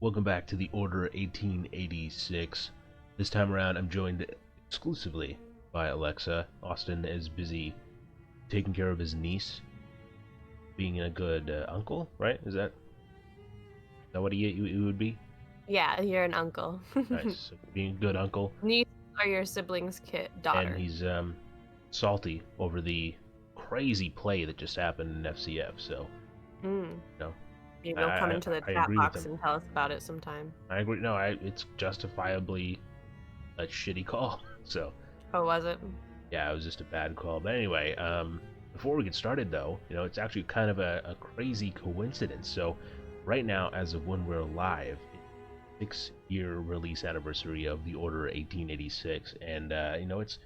Welcome back to the Order 1886. This time around, I'm joined exclusively by Alexa. Austin is busy taking care of his niece, being a good uncle, right? Is that what he would be? Yeah, you're an uncle. Nice. So being a good uncle. Niece are your sibling's daughter. And he's salty over the crazy play that just happened in FCF, so, you know, Maybe you'll come into the I chat agree with box him. and tell us about it sometime. I agree. No, it's justifiably a shitty call, so. Oh, was it? Yeah, it was just a bad call. But anyway, before we get started though, it's actually kind of a crazy coincidence. So right now, as of when we're live, it's 6-year release anniversary of the Order 1886, and it's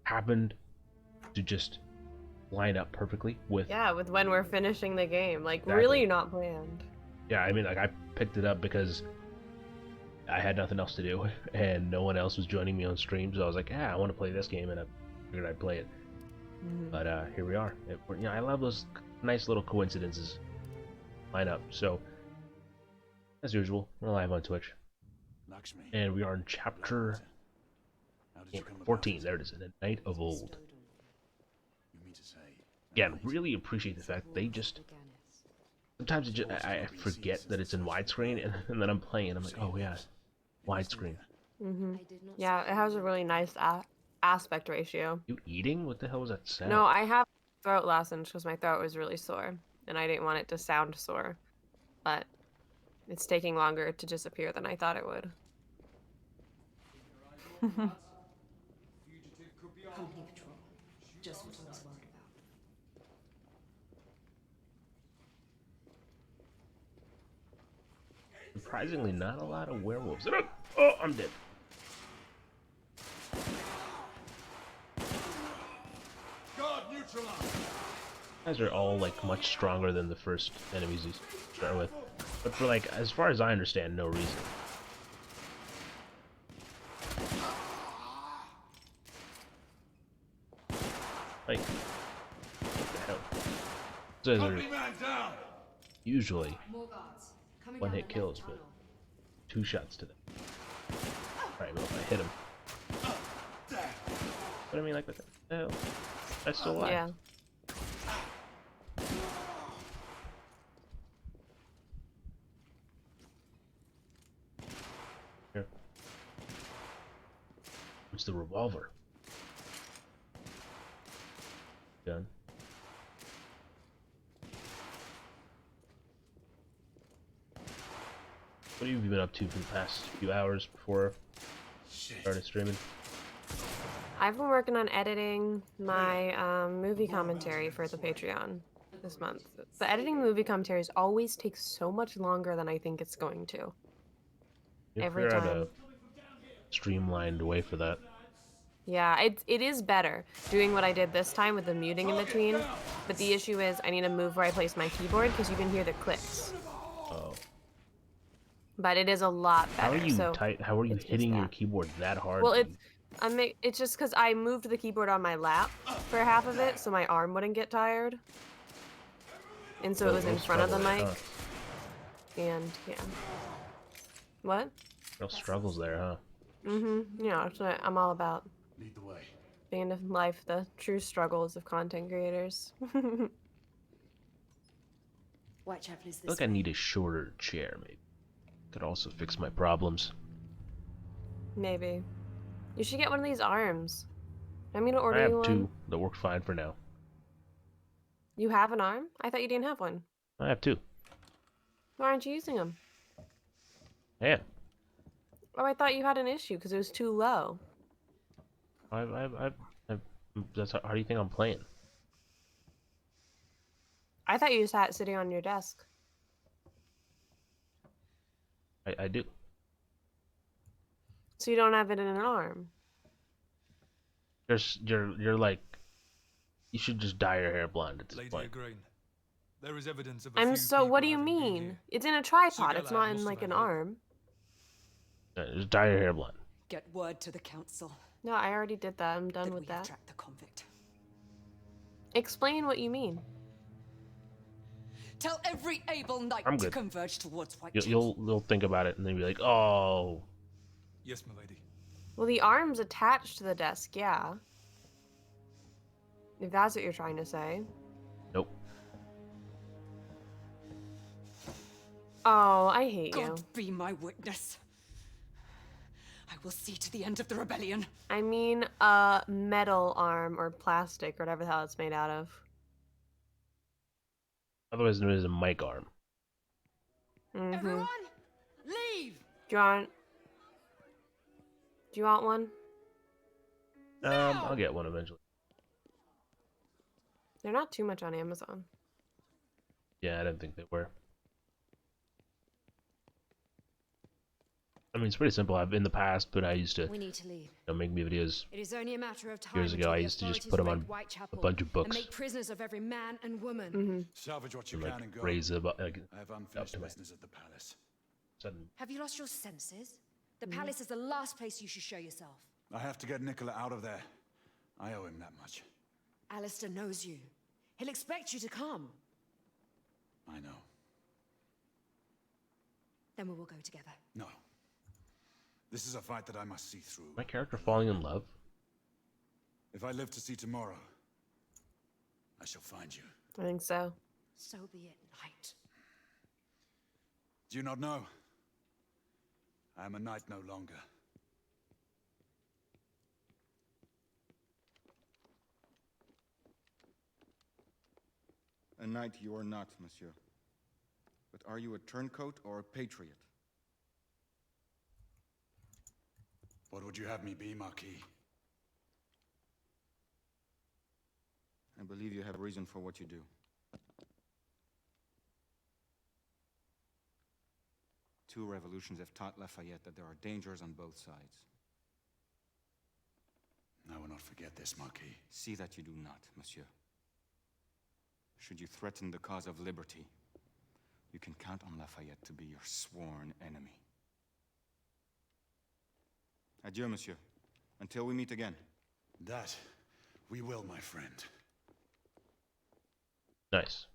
happened to just line up perfectly with with when we're finishing the game. Like, exactly. Really not planned. Yeah, I mean, like, I picked it up because I had nothing else to do, and no one else was joining me on stream, so I was like, yeah, I want to play this game, and I figured I'd play it. But here we are. I love those nice little coincidences line up. So, as usual, we're live on Twitch, and we are in chapter 14. There it is, The Night of Old. Again, really appreciate the fact they just... Sometimes I forget that it's in widescreen, and then I'm playing, and I'm like, oh yeah, widescreen. Yeah, it has a really nice aspect ratio. You eating? What the hell was that sound? No, I have throat lozenge because my throat was really sore, and I didn't want it to sound sore. But it's taking longer to disappear than I thought it would. Company patrol. Just what I was worried about. Surprisingly, not a lot of werewolves. Oh, I'm dead. God neutralized. Guys are all like much stronger than the first enemies you start with, but for like, as far as I understand, no reason. Like, what the hell? Those are usually one-hit kills, but 2 shots to them. Alright, well, if I hit him. But I mean, like, what the hell? That's still alive. Yeah. Here. It's the revolver. Gun. What have you been up to for the past few hours before I started streaming? I've been working on editing my movie commentary for the Patreon this month. The editing movie commentaries always takes so much longer than I think it's going to. Every time. A streamlined way for that. Yeah, it is better doing what I did this time with the muting in between, but the issue is I need to move where I place my keyboard because you can hear the clicks. Oh. But it is a lot better. How are you hitting your keyboard that hard? Well, it's just because I moved the keyboard on my lap for half of it, so my arm wouldn't get tired. And so it was in front of the mic. And yeah. What? Real struggles there, huh? Yeah, that's what I'm all about. Lead the way. Being in life, the true struggles of content creators. Whitechapel is I feel like I need a shorter chair, maybe. Could also fix my problems. Maybe. You should get one of these arms. I mean to order you one. I have 2 that work fine for now. You have an arm? I thought you didn't have one. I have 2. Why aren't you using them? Yeah. Oh, I thought you had an issue because it was too low. That's how do you think I'm playing? I thought you just had it sitting on your desk. I do. So you don't have it in an arm? You're like, you should just dye your hair blonde at this point. Green. There is evidence of what do you mean? It's in a tripod, it's not in like an arm. Just dye your hair blonde. Get word to the council. No, I already did that. I'm done with that. Track the convict. Explain what you mean. Tell every able knight I'm to good. converge towards Whitechapel. You'll think about it and then be like, oh. Yes, milady. Well, the arm's attached to the desk, yeah. If that's what you're trying to say. Nope. Oh, I hate you. God be my witness. I will see to the end of the rebellion. I mean, a metal arm or plastic or whatever the hell it's made out of. Otherwise known as a mic arm. Everyone, leave! Do you want one? I'll get one eventually. They're not too much on Amazon. Yeah, I didn't think they were. I mean, it's pretty simple. I've in the past, but I used to, We need to leave. make me videos It is only a matter of time. years ago. until I the used to just authorities put them raid on Whitechapel a bunch of and books make prisoners of every man and woman. Mm-hmm. Salvage what you and can like and go. raise it up, like I have up unfinished to my business at the palace. sudden. Have you lost your senses? The palace is the last place you should show yourself. I have to get Nicola out of there. I owe him that much. Alistair knows you. He'll expect you to come. I know. Then we will go together. No. This is a fight that I must see through. My character falling in love. If I live to see tomorrow, I shall find you. I think so. So be it, knight. Do you not know? I am a knight no longer. A knight you are not, monsieur. But are you a turncoat or a patriot? What would you have me be, Marquis? I believe you have a reason for what you do. Two revolutions have taught Lafayette that there are dangers on both sides. I will not forget this, Marquis. See that you do not, monsieur. Should you threaten the cause of liberty, you can count on Lafayette to be your sworn enemy. Adieu, monsieur. Until we meet again. That we will, my friend. Nice.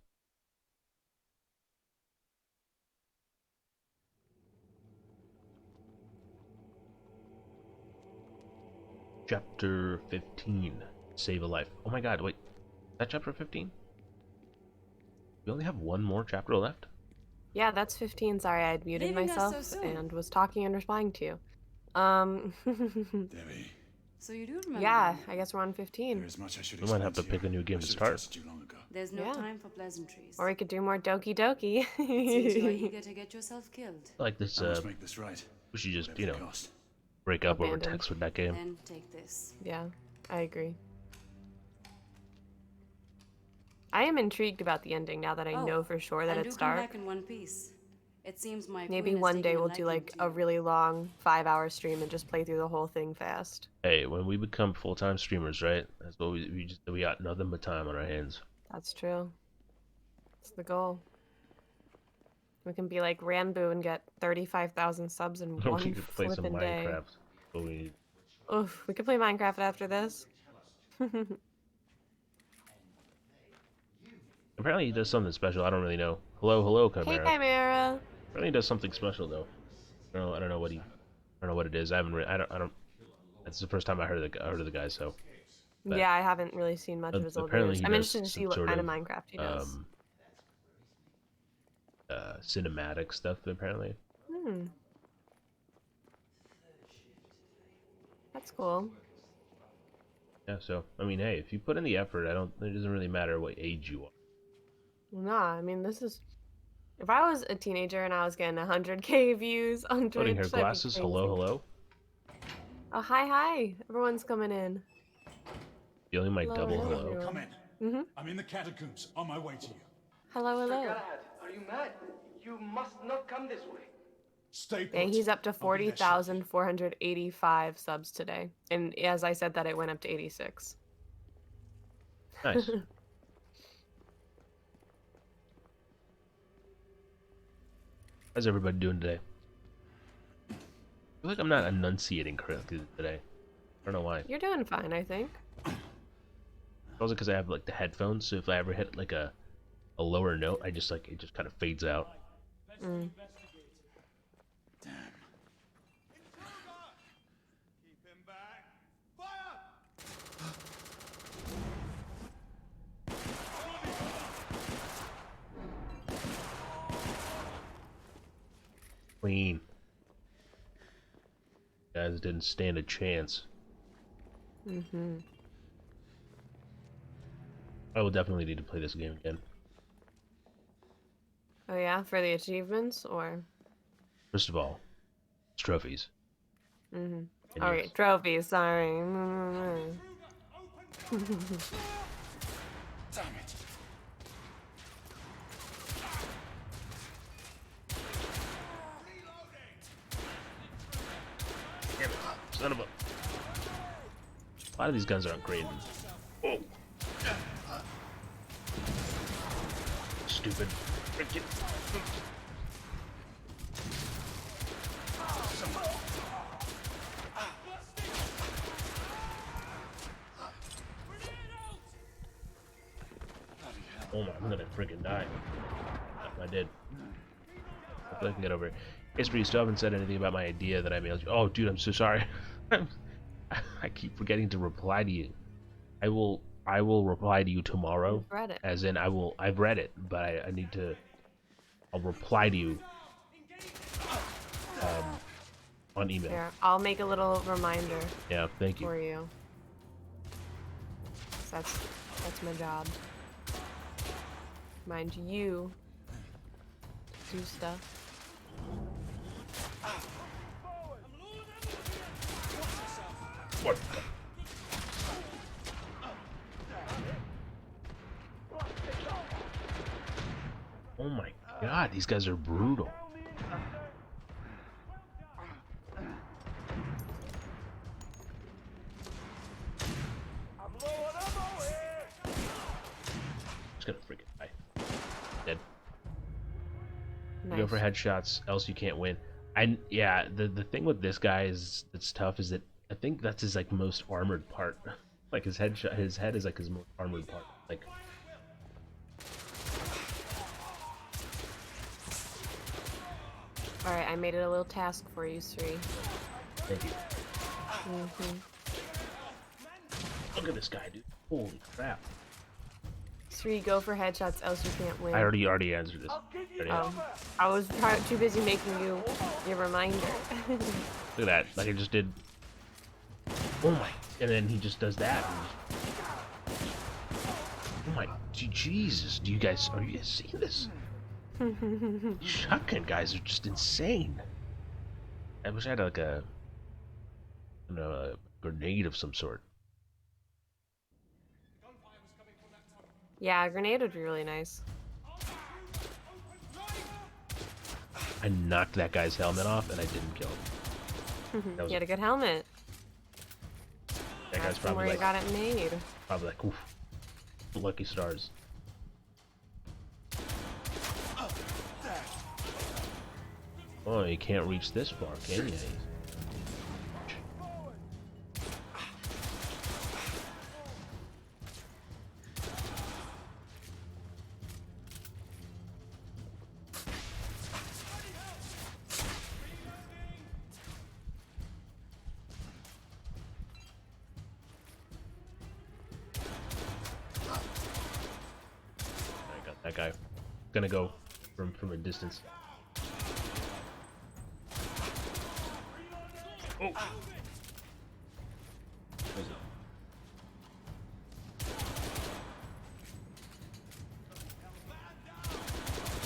Chapter 15. Save a life. Oh my god, wait. Is that chapter 15? We only have one more chapter left? Yeah, that's 15. Sorry, I had muted Leaving us myself so soon. and was talking and responding to you. Debbie, So you do remember? Yeah, me. I guess we're on there 15. is much I should We might explain have to you. pick a new game I to should have start. trusted you long ago. There's no Yeah. time for pleasantries. Or we could do more Doki Doki. Seems you are eager to get yourself killed. I like this, I must make this right. we should just, Whatever you the know, cost. break up over Abandoned. text with that game. Then take this. Yeah, I agree. I am intrigued about the ending now that I know for sure that and it's do come dark. back in one piece. It seems my Maybe queen has one day taken we'll do liking like to a you. really long 5-hour stream and just play through the whole thing fast. Hey, when we become full-time streamers, right? That's what we got nothing but time on our hands. That's true. That's the goal. We can be like Ranboo and get 35,000 subs in We one could play some flippin' day. Minecraft. But we need. Oof, we could play Minecraft after this. Apparently he does something special. I don't really know. Hello, Hey, Chimera. Chimera. Apparently he does something special though. I don't know what it is. I haven't. I don't. That's the first time I heard of the guy. So. But- Yeah, I haven't really seen much of his old Apparently videos. he I'm does interested to see some what sort kind of of, Minecraft he does. Cinematic stuff apparently. That's cool. Yeah. So I mean, hey, if you put in the effort, it doesn't really matter what age you are. Nah, I mean, this is... If I was a teenager and I was getting 100k views on Twitch, Putting her that'd be glasses. crazy. Hello. Oh, hi. Everyone's coming in. Feeling my Hello, double hello, hello. everyone. Come in. I'm in the catacombs, on my way to you. Hello. Galahad, are you mad? You must not come this way. Stay put. Yeah, he's up to I'll be there shortly. 40,485 subs today. And as I said that, it went up to 86. Nice. How's everybody doing today? I feel like I'm not enunciating correctly today. I don't know why. You're doing fine, I think. Also because I have like the headphones, so if I ever hit like a a lower note, I just like it just kind of fades out. Mm. Clean. Guys didn't stand a chance. Mm-hmm. I will definitely need to play this game again. Oh yeah, for the achievements or? First of all, it's trophies. Mm-hmm. And Okay, yes, trophies. Sorry. Damn it! damn it, son of a. A lot of these guns aren't great. Oh. Stupid. Freaking. Oh my, I'm gonna freaking die. I did. Hopefully I can get over it. History, you still haven't said anything about my idea that I mailed you. Oh, dude, I'm so sorry. I keep forgetting to reply to you. I will reply to you tomorrow. You've read it. As in, I've read it, but I need to. I'll reply to you. On email. Here, I'll make a little reminder Yeah, thank you. for you. That's my job. Mind you, do stuff. What? Oh my god, these guys are brutal. Just gonna freaking die. Dead. Nice. Go for headshots, else you can't win. Yeah, the thing with this guy is that's tough is that I think that's his like most armored part. Like his head is like his most armored part. Like All right, I made it a little task for you, Sri. thank you. Mm-hmm. Look at this guy, dude. Holy crap. Sri, go for headshots, else you can't win. I already answered this. I was too busy making you your reminder. Look at that. Like I just did. Oh my. And then he just does that. Oh my. Jesus. Are you guys seeing this? Shotgun guys are just insane. I wish I had like a grenade of some sort. Yeah, a grenade would be really nice. I knocked that guy's helmet off and I didn't kill him. That was You had a good helmet. that guy's That's from probably where you like, got it made. probably like, oof, lucky stars. Oh, you can't reach this far, can you? I got that guy. Gonna go from a distance. Oh.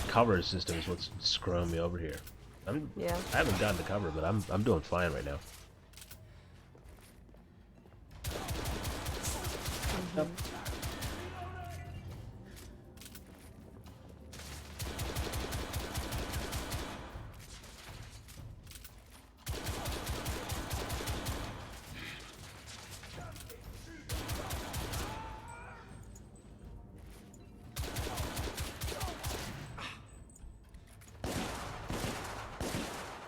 Cover system is what's screwing me over here. Yeah. I haven't gotten the cover, but I'm doing fine right now. Yep.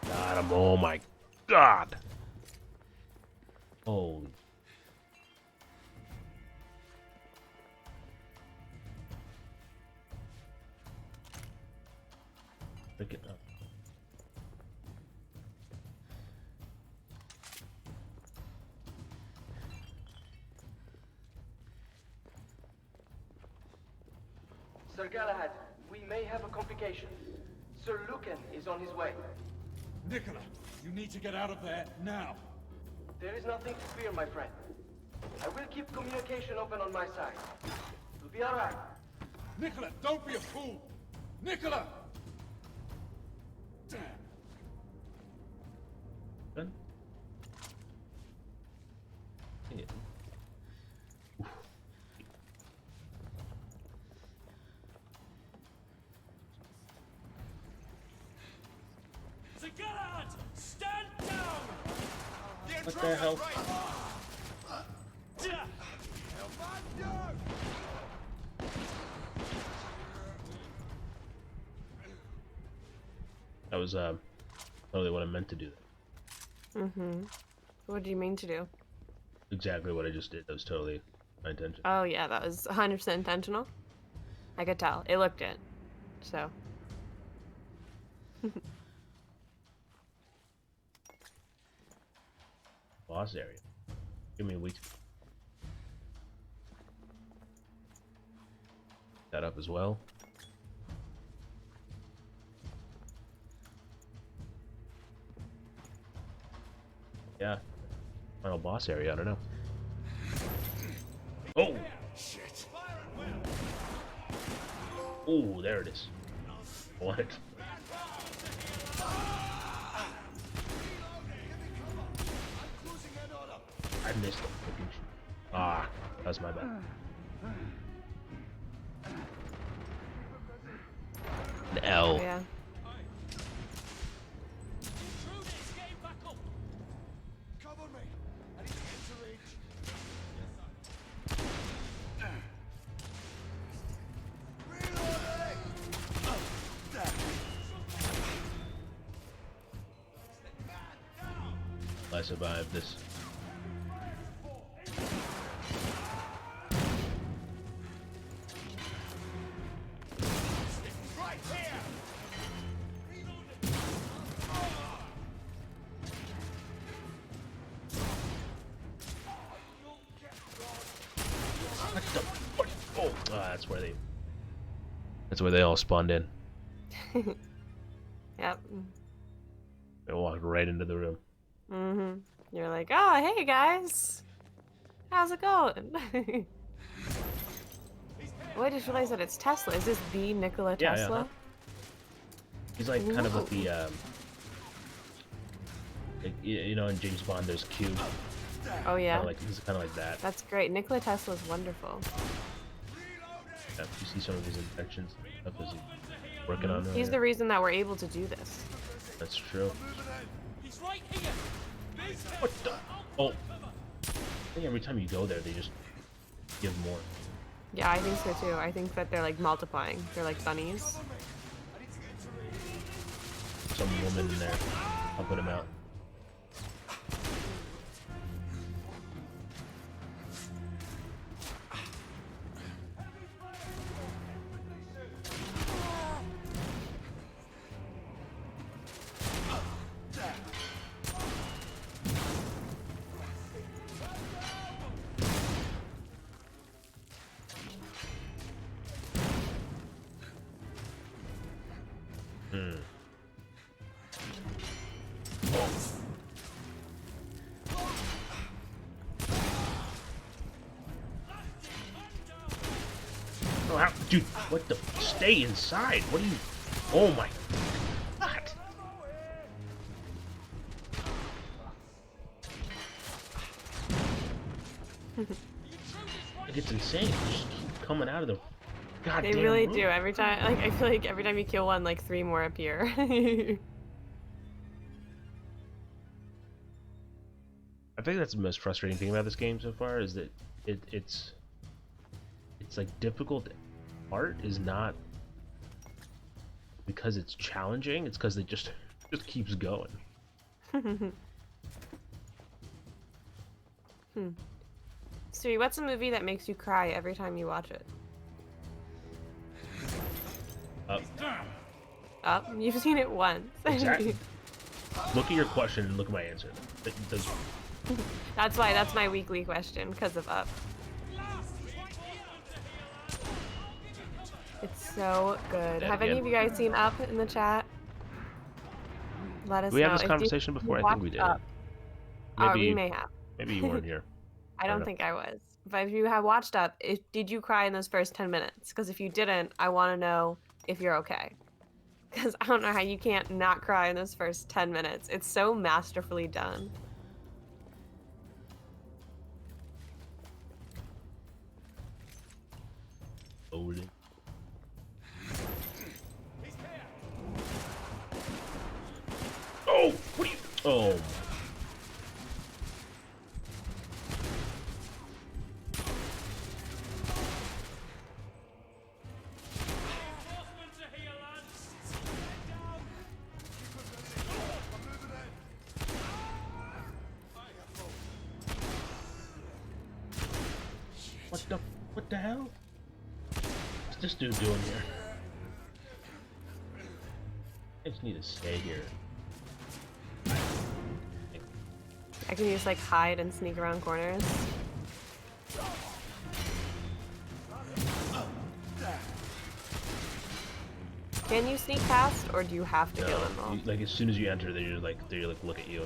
Got him. Oh my god. Holy. get up. Sir Galahad, we may have a complication. Sir Lucan is on his way. Nicola, you need to get out of there now. There is nothing to fear, my friend. I will keep communication open on my side. You'll be alright. Nicola, don't be a fool! Nicola! Damn. Done. Yeah. Sir Galahad, stand down! What the hell? That was totally what I meant to do. Mm-hmm. What do you mean to do? Exactly what I just did. That was totally my intention. Oh yeah, that was 100% intentional. I could tell. It looked it. So. Boss area. Give me a week. That up as well. Yeah. Final boss area, I don't know. Oh! Shit. Oh, there it is. I want it. I missed the freaking shit. Ah, that's my bad. An L. Oh, yeah. Cover me. I need to get to reach. I survived this. What the fuck? Oh, that's where they all spawned in. Yep. They walked right into the room. Mm-hmm. You're like, oh, hey guys. How's it going? Oh, I just realized that it's Tesla. Is this the Nikola Yeah, Tesla? yeah. He's like kind of like the, like, you know, in James Bond, there's Q. Oh yeah. He's kind of like that. That's great. Nikola Tesla's wonderful. Yeah, you see some of his inventions and stuff as he's working on them. He's the reason that we're able to do this. That's true. He's right here! What the? Oh. I think every time you go there, they just give more. Yeah, I think so too. I think that they're like multiplying. They're like bunnies. Some woman in there. I'll put him out. Oh, how, dude, what the? Stay inside. What are you? Oh my God. Like, it's insane. They just keep coming out of the goddamn They really room. do. Every time, like, I feel like every time you kill one, like 3 more appear. I think that's the most frustrating thing about this game so far is that it's like difficult. Art is not because it's challenging. It's because it just keeps going. Siri, what's a movie that makes you cry every time you watch it? Up? You've seen it once. Exactly. Look at your question and look at my answer. That's why. That's my weekly question, because of Up. It's so good. Have any of you guys seen Up in the chat? Let us know. Did we have this If conversation you before? I think we did. watched Up, Maybe we may have. maybe you weren't here. I don't know. think I was. But if you have watched Up, did you cry in those first 10 minutes? Because if you didn't, I want to know if you're okay. Because I don't know how you can't not cry in those first 10 minutes. It's so masterfully done. Bowling. Oh, what are you? Oh. Reinforcements are here, lads. Stand down. What the hell? What's this dude doing here? I just need to stay here. I can just like hide and sneak around corners. Can you sneak past, or do you have to kill them all? Like as soon as you enter, they like look at you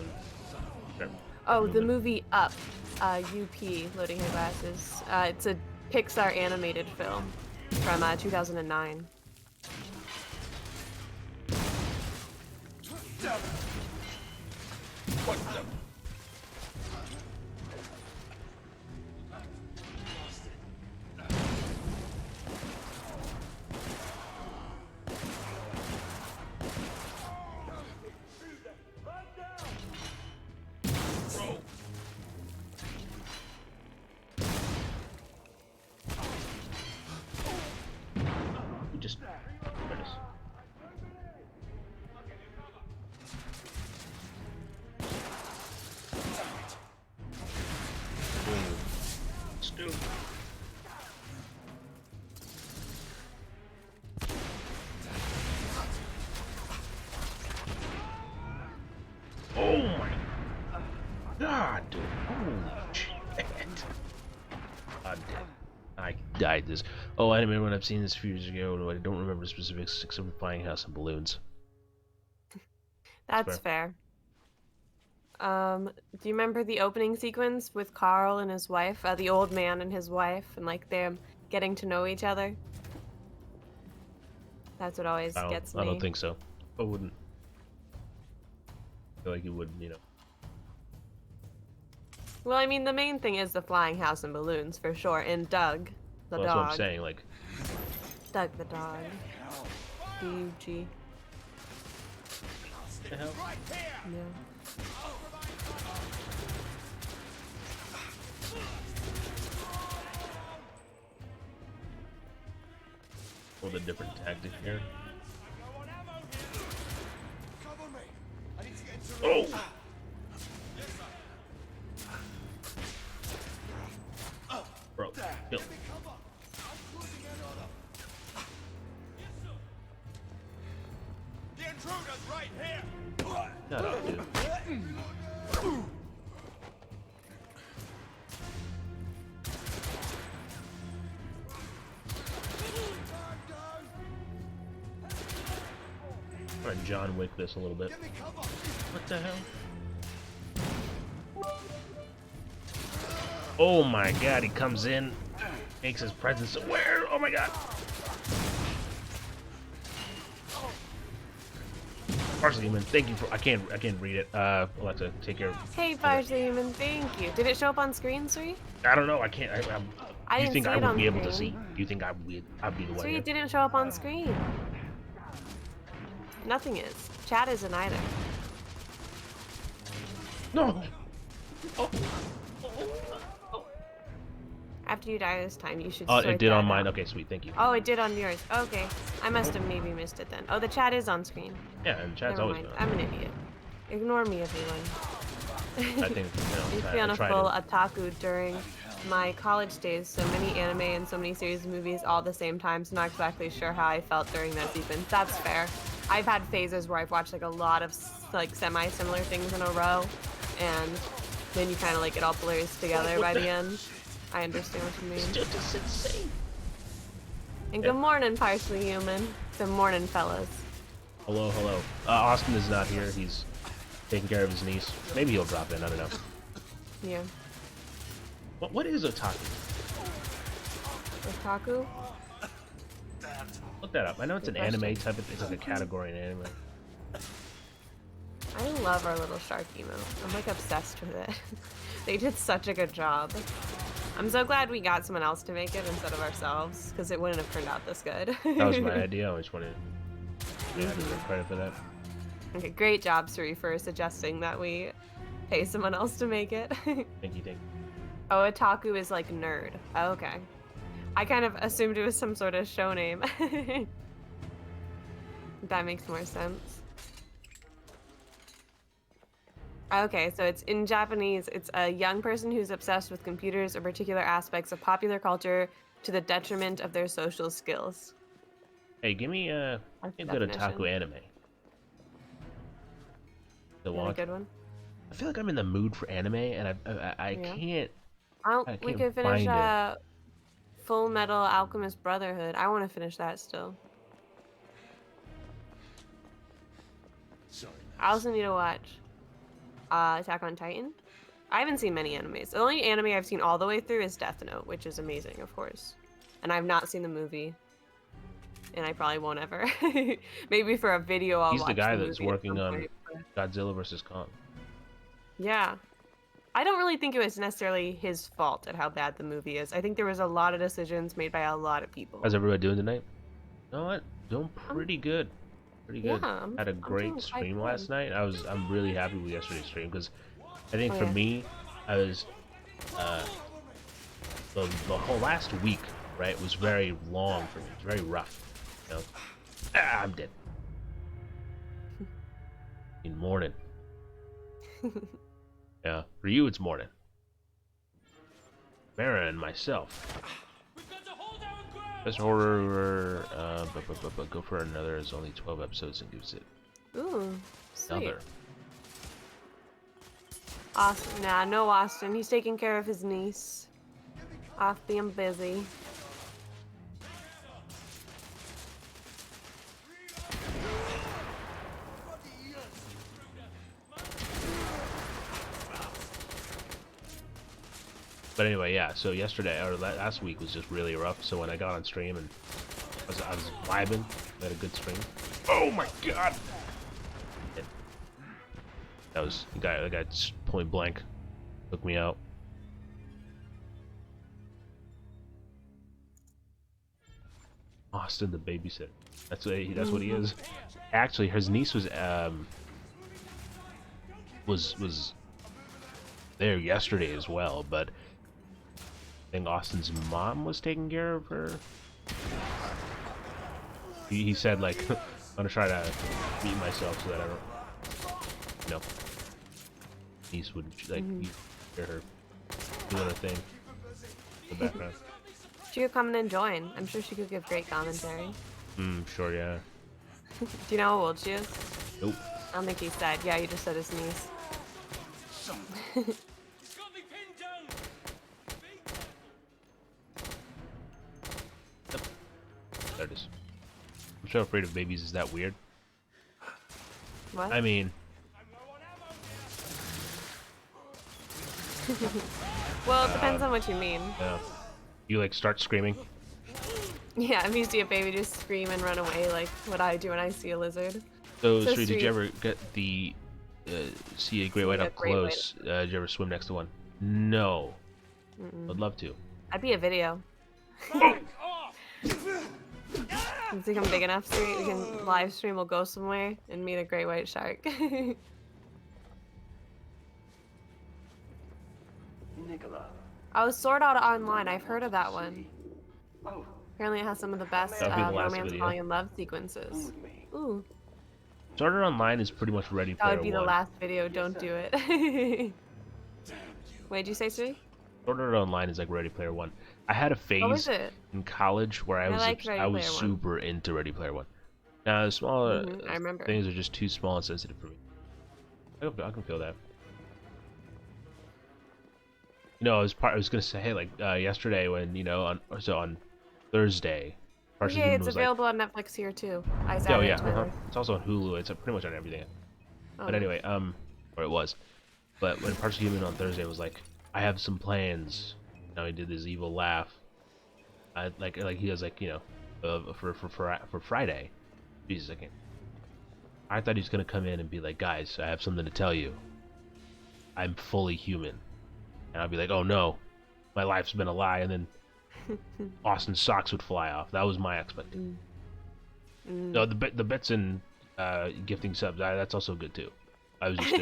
and. Oh, the movie Up, UP, loading her glasses. It's a Pixar animated film from 2009. What the? Just stupid. Oh my god, dude. Oh shit. I'm dead. I died this. Oh, I remember when I've seen this a few years ago. I don't remember the specifics except for flying house and balloons. That's fair. Do you remember the opening sequence with Carl and his wife, the old man and his wife, and like them getting to know each other? That's what always gets me. I don't think so. I wouldn't. I feel like you would, you know. Well, I mean, the main thing is the flying house and balloons, for sure, and Doug, the dog. That's what I'm saying, like... Doug the dog. D-U-G. The hell? Yeah. Or the different tactic here. Oh! Bro, kill. The intruder's right here. Shut up, dude. I'm gonna John Wick this a little bit. What the hell? Oh my god, he comes in, makes his presence aware. Oh my god. Parsley Human, thank you for I can't read it. Alexa, take care. Hey, Parsley Human, thank you. Did it show up on screen, Sri? I don't know, I can't I you didn't think see I it would on be able to screen. see? You think I'd be the one Sri, here? it didn't show up on screen. Nothing is. Chat isn't either. No! After you die this time, you should Oh, sort it did that on mine. out. Okay, sweet, thank you. Oh, it did on yours. Okay. I must have maybe missed it then. Oh, the chat is on screen. Yeah, and chat's Never always mind. been I'm an idiot. Ignore me, everyone. I think, I used to be on a full otaku during my college days, so many anime and so many series of movies all at the same time, so not exactly sure how I felt during that sequence. That's fair. I've had phases where I've watched like a lot of like semi-similar things in a row, and then you kind of like it all blurs together by the end. I understand what you mean. Just insane. And good morning, partially human. Good morning, fellas. Hello, hello. Austin is not here. He's taking care of his niece. Maybe he'll drop in. I don't know. Yeah. What is otaku? Otaku? Look that up. I know it's an anime type of thing. It's like a category in anime. I love our little shark emote. I'm like obsessed with it. They did such a good job. I'm so glad we got someone else to make it instead of ourselves, because it wouldn't have turned out this good. That was my idea. I just wanted to give credit for that. Okay, great job, Suri, for suggesting that we pay someone else to make it. Thank you. Oh, otaku is like nerd. Oh, okay. I kind of assumed it was some sort of show name. That makes more sense. Okay, so it's in Japanese. It's a young person who's obsessed with computers or particular aspects of popular culture to the detriment of their social skills. Hey, give me a good otaku anime. A good one? I feel like I'm in the mood for anime, and I can't. We could finish Full Metal Alchemist Brotherhood. I want to finish that still. I also need to watch Attack on Titan. I haven't seen many animes. The only anime I've seen all the way through is Death Note, which is amazing, of course. And I've not seen the movie. And I probably won't ever. Maybe for a video I'll watch. He's the guy that's working on Godzilla vs. Kong. Yeah. I don't really think it was necessarily his fault at how bad the movie is. I think there was a lot of decisions made by a lot of people. How's everybody doing tonight? You know what? Doing pretty good. Pretty good. Yeah, Had a great stream last night. I'm really happy with yesterday's stream because I think for me, I was the whole last week, right, was very long for me. It was very rough. You know? I'm dead. In morning. Yeah, for you it's morning. Mara and myself. Best horror, but go for another. Is only 12 episodes and gives it. Ooh, sweet. Another. Austin, nah, no Austin. He's taking care of his niece. Off being busy. But anyway, yeah. So yesterday or last week was just really rough. So when I got on stream and I was vibing, I had a good stream. Oh my god! And that was the guy just point blank took me out. Austin the babysitter. That's what he is. Actually, his niece was there yesterday as well, but I think Austin's mom was taking care of her. He said, like, I'm gonna try to beat myself so that I don't, you know, niece would, like, hear her doing her thing in the background. She could come in and join. I'm sure she could give great commentary. Sure, yeah. Do you know how old she is? Nope. I don't think he said. Yeah, he just said his niece. There it is. I'm so afraid of babies. Is that weird? What? I mean... Well, it depends on what you mean. Yeah. You, like, start screaming? Yeah, if you see a baby, just scream and run away like what I do when I see a lizard. So sweet. did you ever get the... see a great white up close? Did you ever swim next to one? No. I'd love to. I'd be a video. You think I'm big enough, Sweet? We can live stream, we'll go somewhere and meet a great white shark. Oh, Sword Art Online. I've heard of that one. Apparently it has some of the best romance falling in love sequences. Ooh. Sword Art Online is pretty much Ready Player One. That would be the last video, don't do it. What'd you say, Sweet? Sword Art Online is like Ready Player One. I had a phase in college where I was super into Ready Player One. Now, the smaller I remember. things are just too small and sensitive for me. I can feel that. You know, I was gonna say, hey, like yesterday when on Thursday, Partially Yeah, Human it's was like, available on Netflix here too. I oh added it yeah, to my list. it's also on Hulu. It's pretty much on everything. Oh, But nice. anyway, or it was. But when Partially Human on Thursday was like, I have some plans. Now he did this evil laugh. Like he was like, for Friday. Jesus, I can't. I thought he was gonna come in and be like, guys, I have something to tell you. I'm fully human. And I'd be like, oh no, my life's been a lie, and then Austin's socks would fly off. That was my expectation. No, the bits in gifting subs, that's also good too. I was just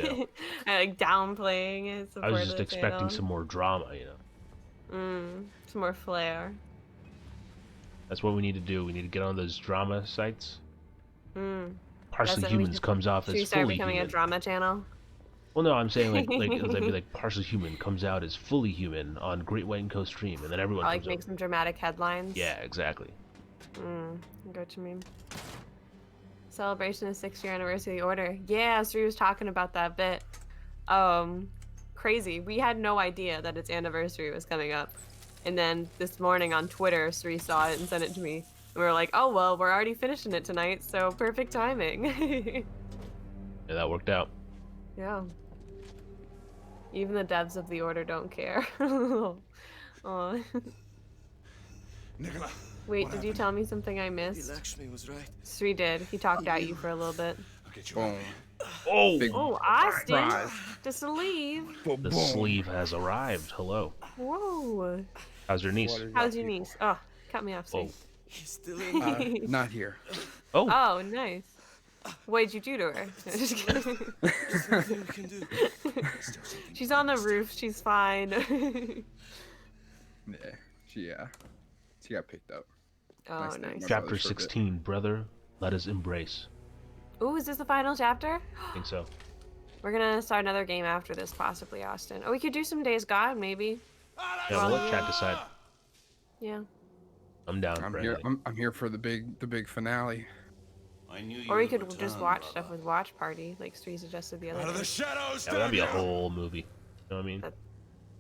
I like downplaying it. I was just expecting some more drama, some more flair. That's what we need to do. We need to get on those drama sites. Partially That's it, we Humans should- comes off Should as we start fully becoming human. a drama channel? Well, no, I'm saying like it'd be like Partially Human comes out as fully human on Great White and Co stream, and then everyone Or, like comes make over. some dramatic headlines. Yeah, exactly. I go what you mean. Celebration of 6th year anniversary of the order. Yeah, Sri was talking about that bit. Crazy. We had no idea that its anniversary was coming up. And then this morning on Twitter, Sri saw it and sent it to me. And we were like, oh well, we're already finishing it tonight, so perfect timing. Yeah, that worked out. Yeah. Even the devs of the order don't care. Aw. Nicola. Wait, what did you happened? tell me something I missed? Lakshmi was right. Sri did. He talked at you for a little bit. I'll get you out of Boom. here. Oh, Big Oh, Austin! surprise. Just a leave. the sleeve has arrived. Hello. Whoa. How's your niece? What is How's up, your people? niece? Oh, cut me off, Sri. Oh. He's still in. Not here. Oh. Oh, nice. What did you do to her? Just kidding. There's nothing we can do. She's on the roof. She's fine. Yeah, she got picked up. Oh, Nice name. nice. My Chapter brother's for a bit. 16, brother. Let us embrace. Ooh, is this the final chapter? I think so. We're gonna start another game after this, possibly, Austin. Oh, we could do some Days Gone, maybe. Yeah, we'll let chat decide. Yeah. I'm down I'm for here. anything. I'm here for the big finale. I knew you Or we would could return, just watch brother. stuff with Watch Party, like Sri suggested the other Out of day. the shadows, Yeah, that'd be a damn you! whole movie. You know what I mean?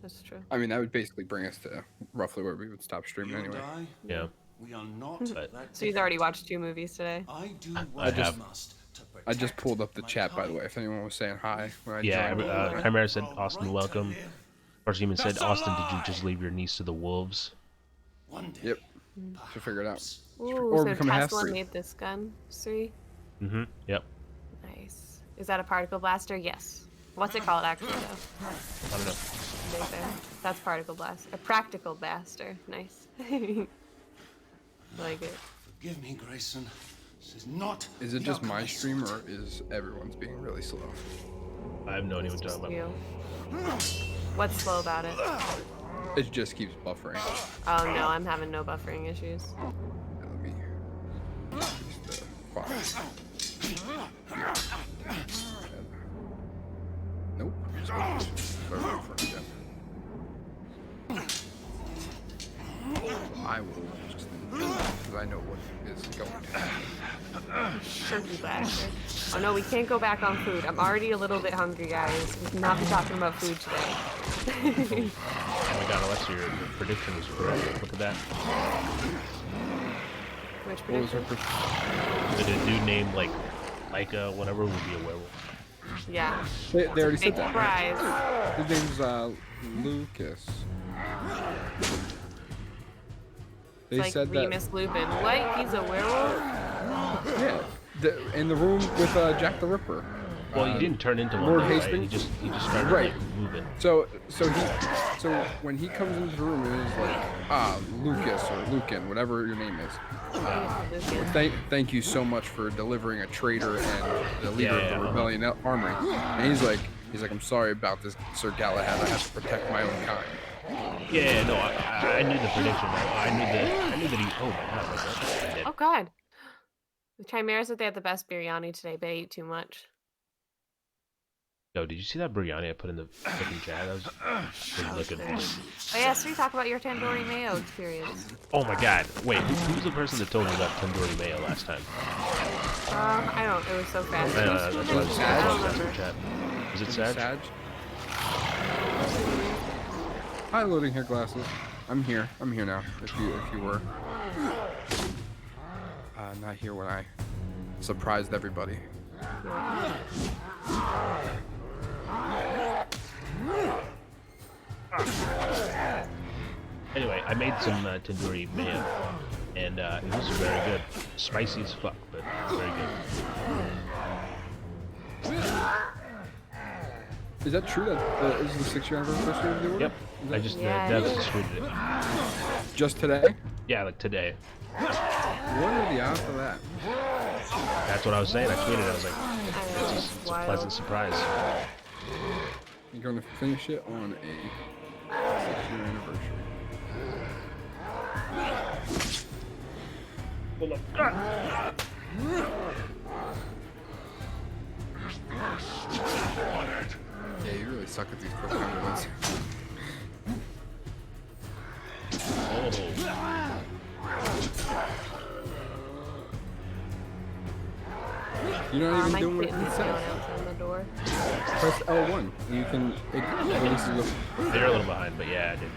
That's true. I mean, that would basically bring us to roughly where we would stop streaming You and anyway. I, Yeah. we are not But- that So he's already watched 2 movies today. I do I what I have. must to I just protect pulled up the my chat, by the kind. way, if anyone was saying hi when I Yeah, joined. Chimera said, Austin, Right welcome. to live. Partially Human said, That's a Austin, did you lie! just leave your niece to the wolves? One day. Yep. Should figure it out. perhaps. Ooh, Or so become a Tesla half-breed. made this gun, Sri? Mm-hmm. Yep. Nice. Is that a particle blaster? Yes. What's it called, actually, though? I don't know. Right there. That's particle blast. A practical blaster. Nice. I like it. Forgive me, Grayson. This is not. Is it your just my place. stream, or is everyone's being really slow? I have no idea what It's you're just talking about. you. What's slow about it? It just keeps buffering. Oh no, I'm having no buffering issues. Let me increase the file. Nope. Just wait for it again. I will just because I know what is going on. Turkey blaster. Oh no, we can't go back on food. I'm already a little bit hungry, guys. We cannot be talking about food today. Oh my god, Alexa, your prediction was correct. Look at that. Which What was her prediction? Did a dude named like whatever would be a werewolf. Yeah. They already Big said that. Right? surprise. His name's Lucas. They It's like said that. Remus Lupin. What? He's a werewolf? Yeah, in the room with Jack the Ripper. Well, he didn't turn into one, Lord though, right? Hastings? He just started Right. like, moving. So when he comes into the room, it is like Lucas or Lucan, whatever your name is. Thank you so much for delivering a traitor and the leader of the rebellion army. And he's like, I'm sorry about this, Sir Galahad. I have to protect my own kind. Yeah, no, I knew the prediction. I knew that he. Oh my god, that's what I did. Oh god. The Chimera said they had the best biryani today, but I ate too much. Yo, did you see that biryani I put in the freaking chat? That was looking. Oh yeah, so you talk about your tandoori mayo experience. Oh my god! Wait, who was the person that told me about tandoori mayo last time? I don't. It was so fast. I know, that's what I was asking in chat. Was it Sag? Hi, loading hair glasses. I'm here. I'm here now. If you were not here when I surprised everybody. Anyway, I made some tandoori mayo, and it was very good. Spicy as fuck, but very good. Is that true? That is the 6-year anniversary of the order? Yep. I just Devs just tweeted it. Just today? Yeah, like today. What are the odds of that? That's what I was saying. I tweeted it. I was like, it's a pleasant surprise. You're going to finish it on a 6-year anniversary. Hold up. Yeah, you really suck at these quick ones. You're not even doing what it says. Press L1 and you can. They're a little behind, but yeah, I did.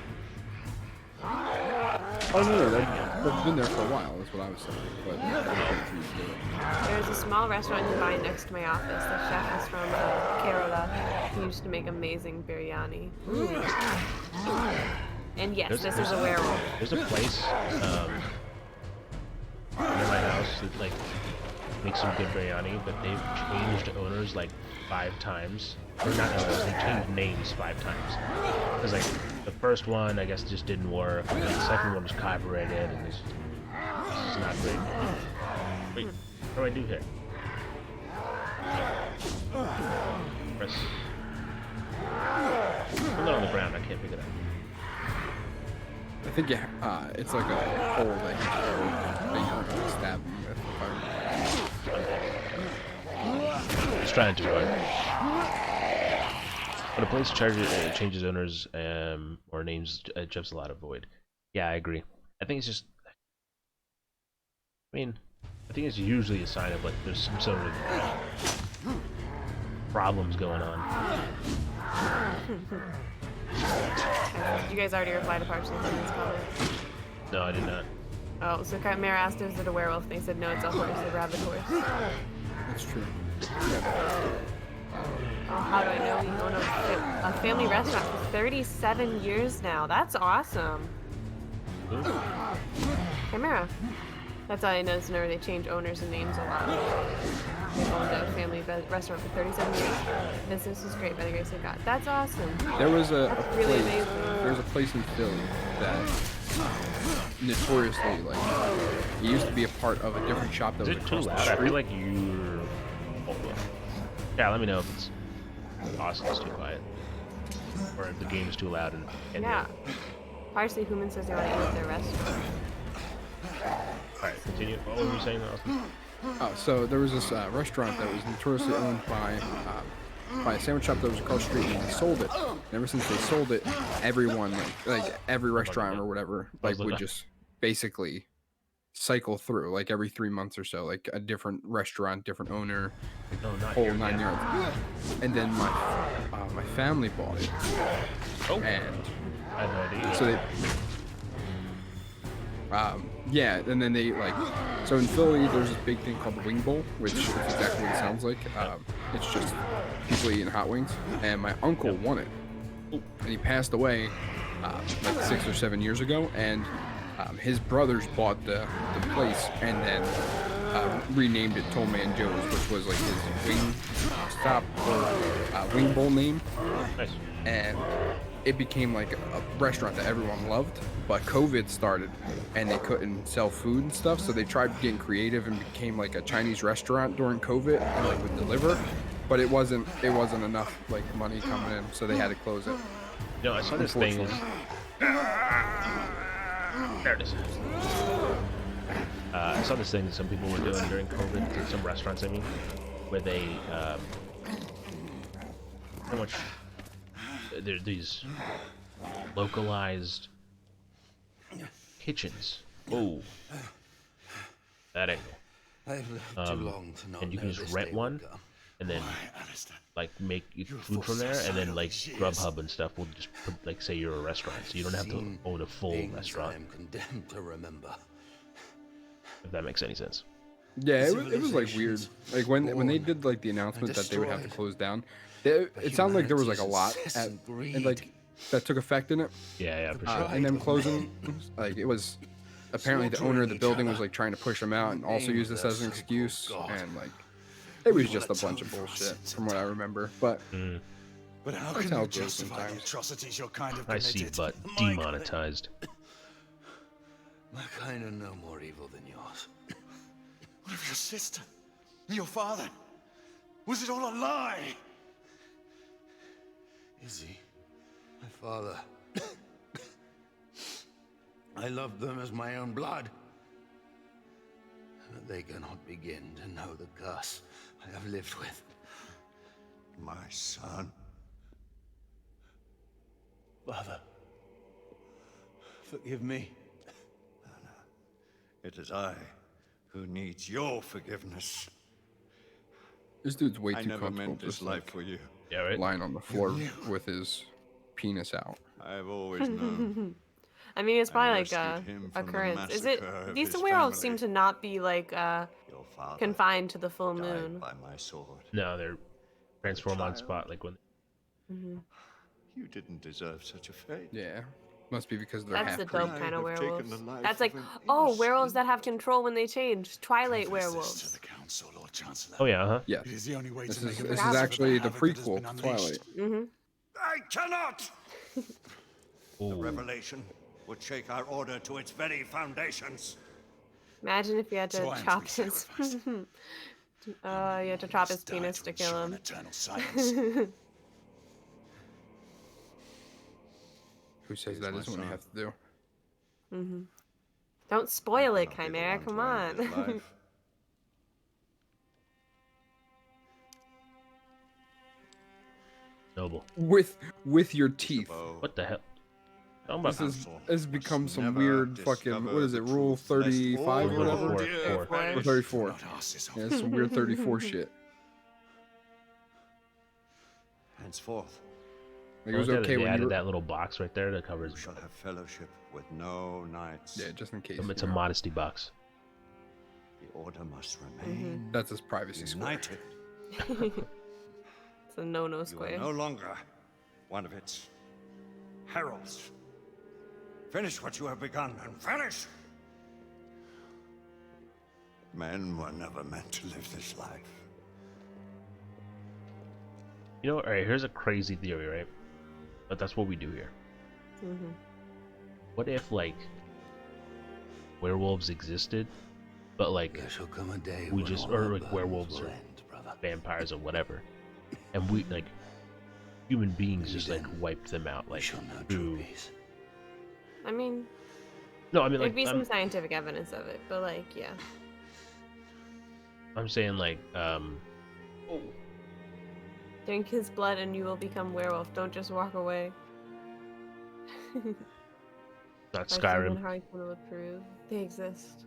Oh no, they've been there for a while. That's what I was saying. But There's a small restaurant nearby next to my office. The chef is from Kerala. He used to make amazing biryani. And yes, this is a werewolf. There's a place near my house that like makes some good biryani, but they've changed owners like 5 times. Or not owners, they changed names 5 times. Because like the first one I guess just didn't work, and the second one was copyrighted, and this is not great. Wait, what do I do here? Press. Put it on the ground, I can't pick it up. I think it's like a hole that you can stab him with. Just trying to run. When a place changes owners or names, it jumps a lot of void. Yeah, I agree. I think it's just. I mean, I think it's usually a sign of like there's some sort of problems going on. You guys already replied to Parchley in this comment. No, I did not. Oh, so Mara asked is it a werewolf? They said no, it's a horse, a rabbit horse. That's true. Oh, how do I know we own a family restaurant for 37 years now? That's awesome. Mara. That's all I noticed whenever they change owners and names a lot. They've owned a family restaurant for 37 years. Business is great by the grace of God. That's awesome. There was a really place. amazing. There's a place in Philly that notoriously, like, it used to be a part of a different shop that Is was it too across the loud? I street. feel like you're. Oh, yeah, let me know if it's Austin's too quiet, or if the game is too loud and Yeah. Parsley Human says they want to eat at their restaurant. Alright, continue. What were you saying, Austin? Oh, so there was this restaurant that was notoriously owned by a sandwich shop that was across the street, and they sold it. And ever since they sold it, everyone, like every restaurant or whatever, like would just basically cycle through, like every 3 months or so, like a different restaurant, different owner, whole 9 yards. And then my family bought it. Oh. And I have no idea. so they. Yeah, and then they so in Philly there's this big thing called the Wing Bowl, which is exactly what it sounds like. It's just people eating hot wings, and my uncle won it, and he passed away like 6 or 7 years ago, and his brothers bought the place and then renamed it Tolman and Joe's, which was like his wing stop or Wing Bowl name. Nice. And it became like a restaurant that everyone loved, but COVID started and they couldn't sell food and stuff, so they tried getting creative and became like a Chinese restaurant during COVID and like would deliver, but it wasn't enough like money coming in, so they had to close it. You know, I saw this thing. There it is. I saw this thing that some people were doing during COVID, some restaurants I mean, where they so much. There these localized kitchens. Whoa, that angle. I've lived too long to not And you can know just this rent day would one, come. and then like make food from there, and then like Grubhub and stuff will just put, like say you're a restaurant, so you don't have to own a full Things restaurant. I'm condemned to remember. If that makes any sense. Yeah, it was like weird. Like when they did like the announcement that they would have to close down, it sounded like there was like a lot and like that took effect in it. Yeah, for sure. And them closing, like it was apparently the owner of the building was like trying to push them out and also use this as an excuse, and like it was just a bunch of bullshit from what I remember. But But how that's can how you it goes justify the sometimes. atrocities your kind have I committed? see, but My demonetized. My kind are no more evil than yours. What of your sister? Your father? Was it all a lie? Izzy, my father. I loved them as my own blood. But they cannot begin to know the curse I have lived with. My son. Father, forgive me. It is I who needs your forgiveness. This dude's way I too never comfortable meant this just life like for you. Yeah, right. lying on the floor with his penis out. I've always known. I mean, it's probably I like a rescued him from the occurrence. Is it? massacre of These his werewolves seem family. to not be like Your father confined to the full died moon. by my sword. No, they're transform on child. spot, like when. You didn't deserve such a fate. Yeah, must be because they're That's half the breed. dope kind of have taken werewolves. the life That's like, of an oh, werewolves that innocent- have control when they change. Twilight Confess this to werewolves. the council, Lord Chancellor. Oh yeah, huh? Yeah, It is the only way this to is make this amends is for actually the havoc that has prequel been to Twilight. unleashed. I cannot! The Ooh. revelation would shake our order to its very foundations. Imagine if you had to So I am to chop be his. sacrificed. You had to chop his Must die penis to kill ensure an him. eternal silence. Who says Here's that my isn't what you son. have to do? Don't spoil it, Cannot be the Chimera. one Come to end his on. life. Noble. With your teeth. Bow. What the hell? Talking This about is has become must some never weird fucking discover what is the it? Rule truth, lest 35 all or Rule whatever. four, dear four. Or perish. 34. Do not ask this of Yeah, some weird 34 shit. Henceforth, Like, it was Well, okay they when you added were, that little box right there that covers. we shall have fellowship with no knights. yeah, just in case. It's you a know. modesty box. The order must remain That's his privacy square. united. It's a no-no You are square. no longer one of its heralds. Finish what you have begun and vanish! Men were never meant to live this life. You know, all right. Here's a crazy theory, right? But that's what we do here. What if like werewolves existed, but like There shall come a day we when just all or our like burdens werewolves will or end, brother. vampires or whatever, and we like human beings just like wiped them out, We like shall know true through. peace. I mean, No, I mean there'd like be some scientific evidence of it, but like, yeah. I'm saying like Drink his blood and you will become werewolf. Don't just walk away. not By Skyrim. Human Heart will approve. They exist.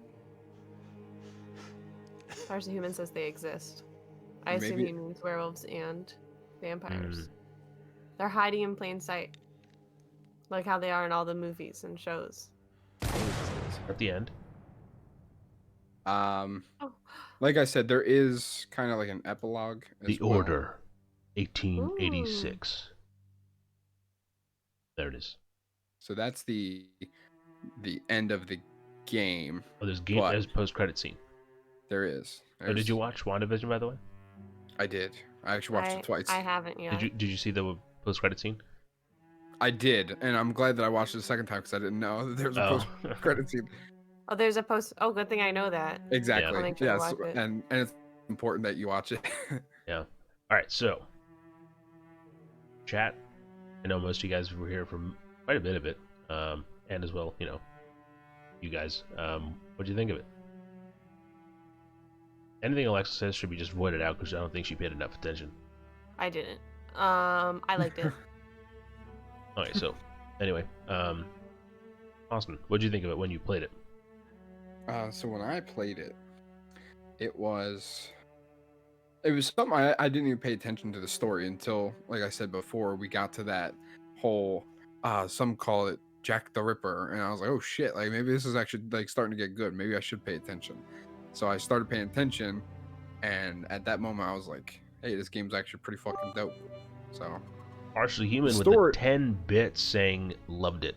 Parse Human says they exist. I assume Maybe- he means werewolves and vampires. They're hiding in plain sight. Like how they are in all the movies and shows. At the end. Oh. Like I said, there is kind of like an epilogue. As The well. Order, 1886. There it is. So that's the end of the game. Oh, there's game. But- There's post-credit scene. There is. Oh, did you watch WandaVision, by the way? I did. I actually watched it twice. I haven't yet. Did you see the post-credit scene? I did, and I'm glad that I watched it the second time because I didn't know that there was a Oh. post-credit scene. Oh, there's a post. Oh, good thing I know that. Exactly. I'll make sure to Yes, watch it. and it's important that you watch it. Yeah. All right. So, chat. I know most of you guys were here for quite a bit of it, and as well, you know, you guys. What do you think of it? Anything Alexa says should be just voided out because I don't think she paid enough attention. I didn't. I liked it. Okay, so anyway, Austin, what did you think of it when you played it? So when I played it, it was something I didn't even pay attention to the story until, like I said before, we got to that whole some call it Jack the Ripper, and I was like, oh shit, like maybe this is actually like starting to get good. Maybe I should pay attention. So I started paying attention, and at that moment I was like, hey, this game's actually pretty fucking dope. So Partially Human with story- the 10 bits saying loved it.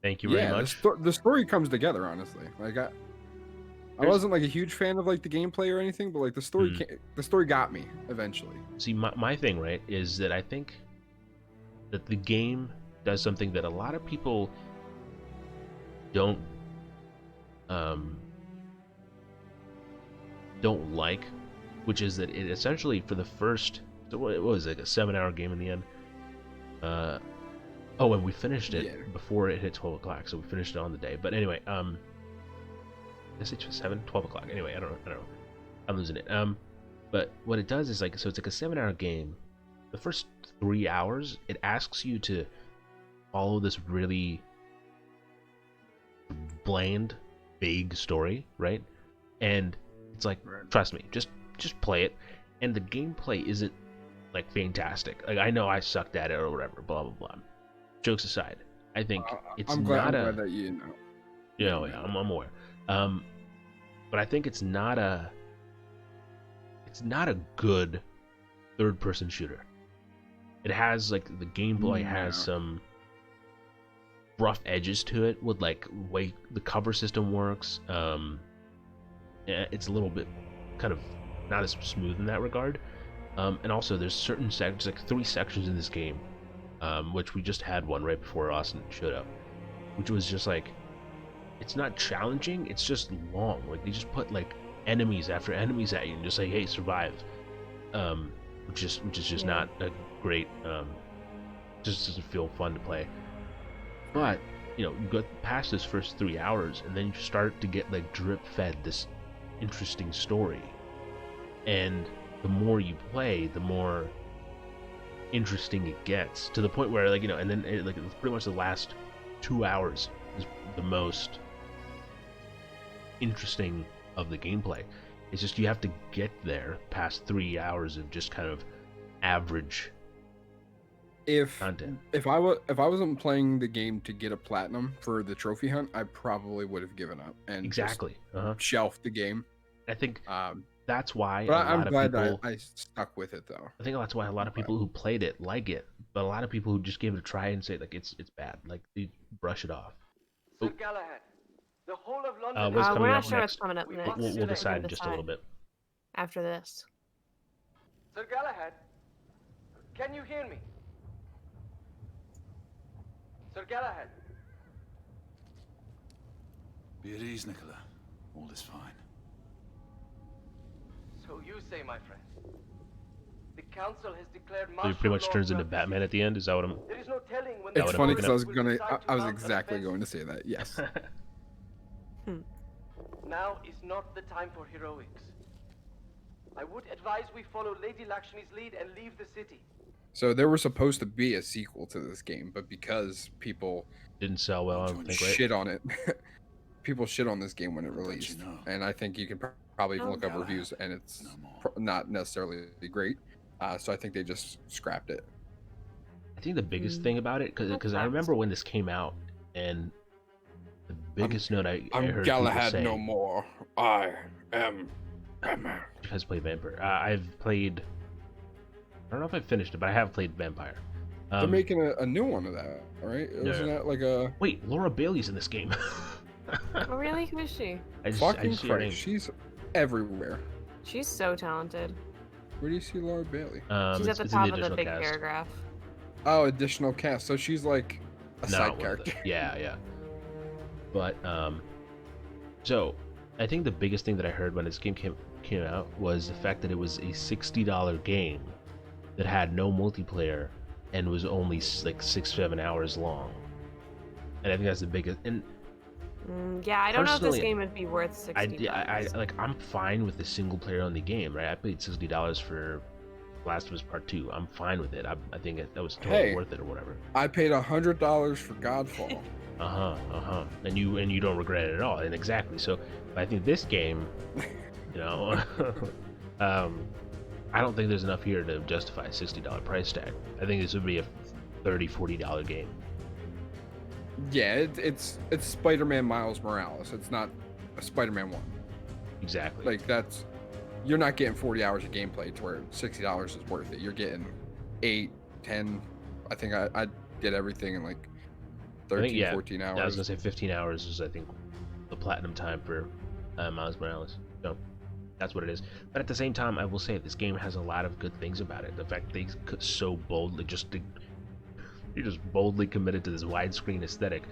Thank you very much. The story comes together, honestly. Like I wasn't like a huge fan of like the gameplay or anything, but like the story the story got me eventually. See, my thing, right, is that I think that the game does something that a lot of people don't like, which is that it essentially, for the first, what was it, like a 7-hour game in the end? Oh, and we finished it before it hit 12 o'clock, so we finished it on the day. But anyway, is it 12 o'clock? Anyway, I don't know. I'm losing it. But what it does is, like, so it's like a 7-hour game. The first 3 hours, it asks you to follow this really bland, vague story, right? And it's like, trust me, just play it. And the gameplay isn't like fantastic. Like, I know I sucked at it or whatever, blah blah blah. Jokes aside, I think it's I'm not glad that you know. Yeah, I'm aware. But I think it's not a good third-person shooter. It has, like, the gameplay has some rough edges to it with, like, way the cover system works. It's a little bit kind of not as smooth in that regard. And also there's certain sections, like 3 sections in this game, which we just had one right before Austin showed up, which was just like, it's not challenging, it's just long. Like, they just put like enemies after enemies at you and just say, hey, survive. Which is just not a great, just doesn't feel fun to play. But you know, you go past this first 3 hours and then you start to get like drip fed this interesting story, and the more you play, the more interesting it gets, to the point where, like, you know, and then like pretty much the last 2 hours is the most interesting of the gameplay. It's just you have to get there past 3 hours of just kind of average content. If I wasn't playing the game to get a platinum for the trophy hunt, I probably would have given up and Exactly. shelved the game. I think that's why but a lot I'm glad of people, I stuck with it, though. I think that's why a lot of people who played it like it, but a lot of people who just gave it a try and say like it's bad, like they brush it off. Sir Galahad, the whole of London. What's coming we're up not sure next? what's coming up next. We'll decide in just a little bit. After this. Sir Galahad, can you hear me? Sir Galahad. Be at ease, Nicola. All is fine. So you say, my friend. The council has declared So he pretty much turns into Batman at the end. Is that what I'm? There is no telling when It's what funny I'm because looking I was exactly going to say that. Yes. Now is not the time for heroics. I would advise we follow Lady Lakshmi's lead and leave the city. So there was supposed to be a sequel to this game, but because people didn't sell well, I don't think, right? shit on it. People shit on this game when it released, and I think you can probably even look up reviews, and it's not necessarily great. So I think they just scrapped it. I think the biggest thing about it, because I remember when this came out, and the biggest note I heard Galahad people say, no more. I am Batman. You guys play Vampire. I've played. I don't know if I finished it, but I have played Vampire. They're making a new one of that, right? Isn't that like a? Wait, Laura Bailey's in this game. Oh really? Who is she? Fucking Christ, she's everywhere. She's so talented. Where do you see Laura Bailey? She's at the top of the big paragraph. Oh, additional cast. So she's like a side character. Yeah. But so I think the biggest thing that I heard when this game came out was the fact that it was a $60 game that had no multiplayer and was only like 6-7 hours long. And I think that's the biggest. And yeah, I don't know if this game would be worth $60. I'm fine with the single player only game, right? I paid $60 for Last of Us Part 2. I'm fine with it. I think that was totally Hey. worth it or whatever. I paid $100 for Godfall. And you don't regret it at all. And exactly. So I think this game, you know, I don't think there's enough here to justify a $60 price tag. I think this would be a $30-$40 game. Yeah, it's Spider-Man Miles Morales. It's not a Spider-Man 1. Exactly. Like you're not getting 40 hours of gameplay to where $60 is worth it. You're getting 8, 10. I think I did everything in like 13, 14 hours. I was gonna say 15 hours is I think the platinum time for Miles Morales. So that's what it is. But at the same time, I will say this game has a lot of good things about it. The fact they so boldly you're just boldly committed to this widescreen aesthetic,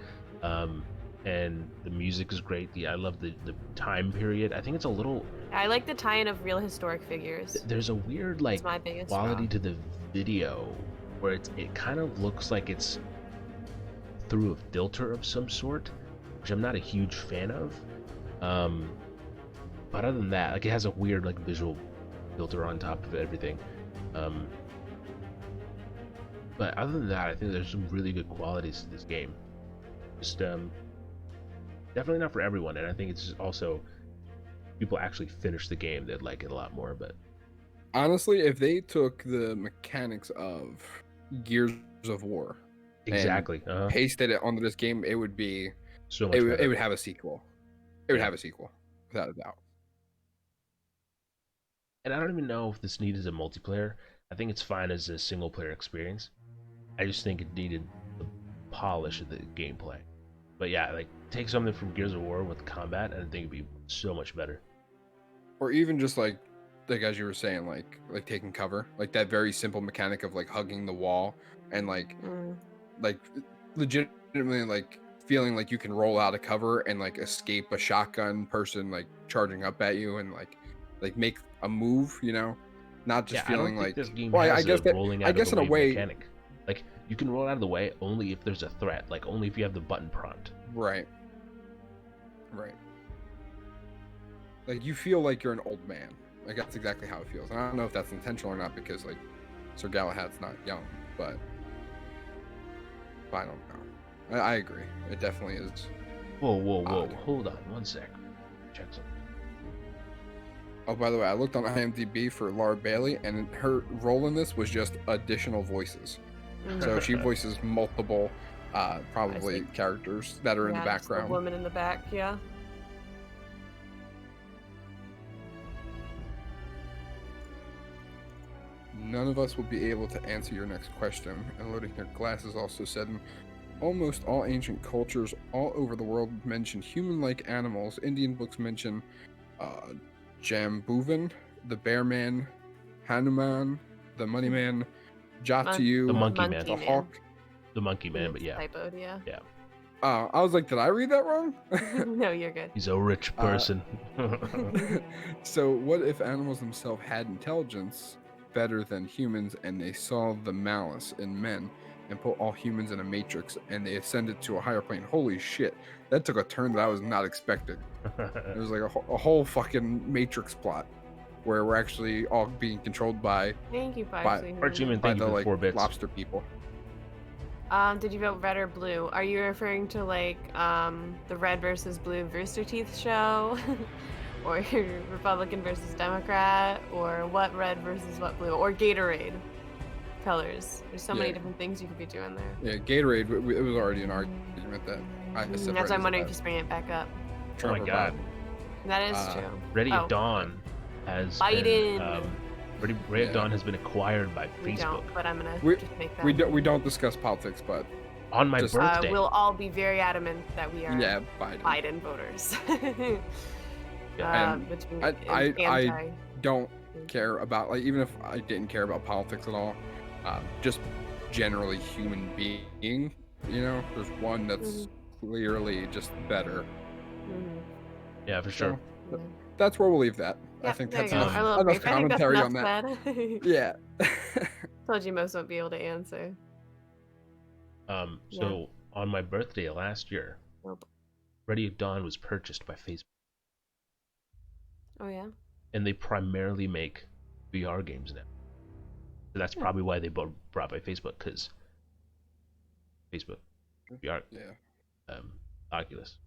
and the music is great. I love the time period. I think it's a little. I like the tie-in of real historic figures. There's a weird like my biggest quality draw. to the video, where it kind of looks like it's through a filter of some sort, which I'm not a huge fan of. But other than that, like it has a weird like visual filter on top of everything. But other than that, I think there's some really good qualities to this game. Just definitely not for everyone, and I think it's also people actually finish the game, they'd like it a lot more. But honestly, if they took the mechanics of Gears of War exactly and pasted it onto this game, it would be so much better. It would have a sequel. It would have a sequel, without a doubt. And I don't even know if this needed a multiplayer. I think it's fine as a single player experience. I just think it needed the polish of the gameplay. But yeah, like take something from Gears of War with combat, and I think it'd be so much better. Or even just like as you were saying, like taking cover, like that very simple mechanic of like hugging the wall and like legitimately like feeling like you can roll out of cover and like escape a shotgun person like charging up at you and like make a move, you know, not just feeling like. This game well, has I guess a that rolling out I guess of the in a way. mechanic. Like you can roll out of the way only if there's a threat, like only if you have the button prompt. Right. Like you feel like you're an old man. Like that's exactly how it feels. And I don't know if that's intentional or not because like Sir Galahad's not young, but I don't know. I agree. It definitely is. Whoa! Hold on, one sec. Check something. Oh, by the way, I looked on IMDb for Laura Bailey, and her role in this was just additional voices. So she voices multiple, probably characters that are in the background. The woman in the back, yeah. None of us will be able to answer your next question. And loading your glasses also said, almost all ancient cultures all over the world mention human-like animals. Indian books mention Jambuvan, the Bear Man, Hanuman, the Money Man, Jatayu, the Monkey Man, the Hawk. The Monkey Man, but yeah. Typoed, yeah. Yeah. I was like, did I read that wrong? No, you're good. He's a rich person. So what if animals themselves had intelligence better than humans and they saw the malice in men and put all humans in a matrix and they ascended to a higher plane? Holy shit. That took a turn that I was not expecting. It was like a whole fucking matrix plot where we're actually all being controlled by thank you, the 4 bits. lobster people. Did you vote red or blue? Are you referring to like the red versus blue Rooster Teeth show? Or Republican versus Democrat? Or what red versus what blue? Or Gatorade colors? There's so many different things you could be doing there. Yeah, Gatorade, it was already an argument that I That's why I'm wondering if you bring it back up. Oh my god. That is true. Ready at Dawn has Biden. Ready at Dawn has been acquired by We Facebook. don't, but I'm gonna just make that. We don't discuss politics, but on my birthday, we'll all be very adamant that we are Biden voters. I don't care about, like, even if I didn't care about politics at all, just generally human being, you know, there's one that's clearly just better. Yeah, for sure. So, that's where we'll leave that. I think that's enough commentary on that. Yeah. Told you most won't be able to answer. So on my birthday last year, Ready at Dawn was purchased by Facebook. Oh yeah. And they primarily make VR games now. So that's probably why they both brought by Facebook, because Facebook, VR, Oculus.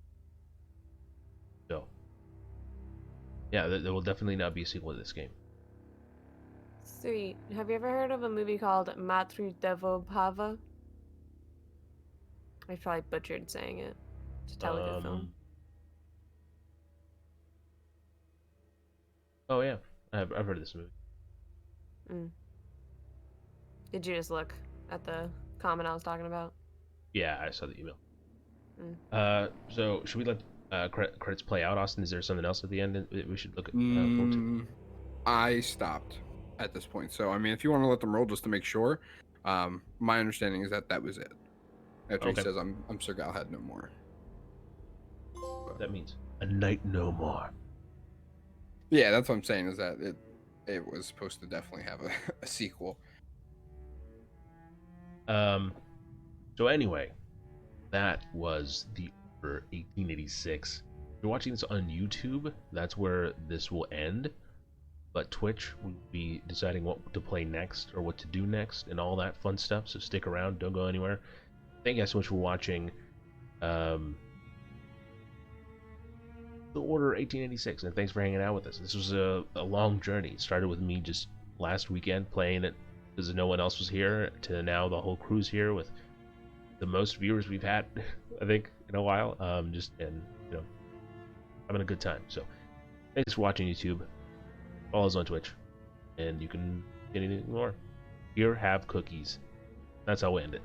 So, yeah, there will definitely not be a sequel to this game. Sweet. Have you ever heard of a movie called Matru Devo Bhava? I probably butchered saying it. It's a Telugu film. Oh yeah, I've heard of this movie. Did you just look at the comment I was talking about? Yeah, I saw the email. So should we let credits play out, Austin? Is there something else at the end that we should look at? Forward to? I stopped at this point, so I mean, if you want to let them roll just to make sure, my understanding is that was it. After he says, "I'm Sir Galahad no more." That means a night no more. Yeah, that's what I'm saying. Is that it was supposed to definitely have a sequel. So anyway, that was the Order 1886. If you're watching this on YouTube, that's where this will end. But Twitch will be deciding what to play next or what to do next and all that fun stuff. So stick around, don't go anywhere. Thank you guys so much for watching the Order 1886, and thanks for hanging out with us. This was a long journey. It started with me just last weekend playing it because no one else was here, to now the whole crew's here with the most viewers we've had, I think, in a while. Having a good time. So thanks for watching YouTube. Follow us on Twitch, and you can get anything more. Here, have cookies. That's how we end it.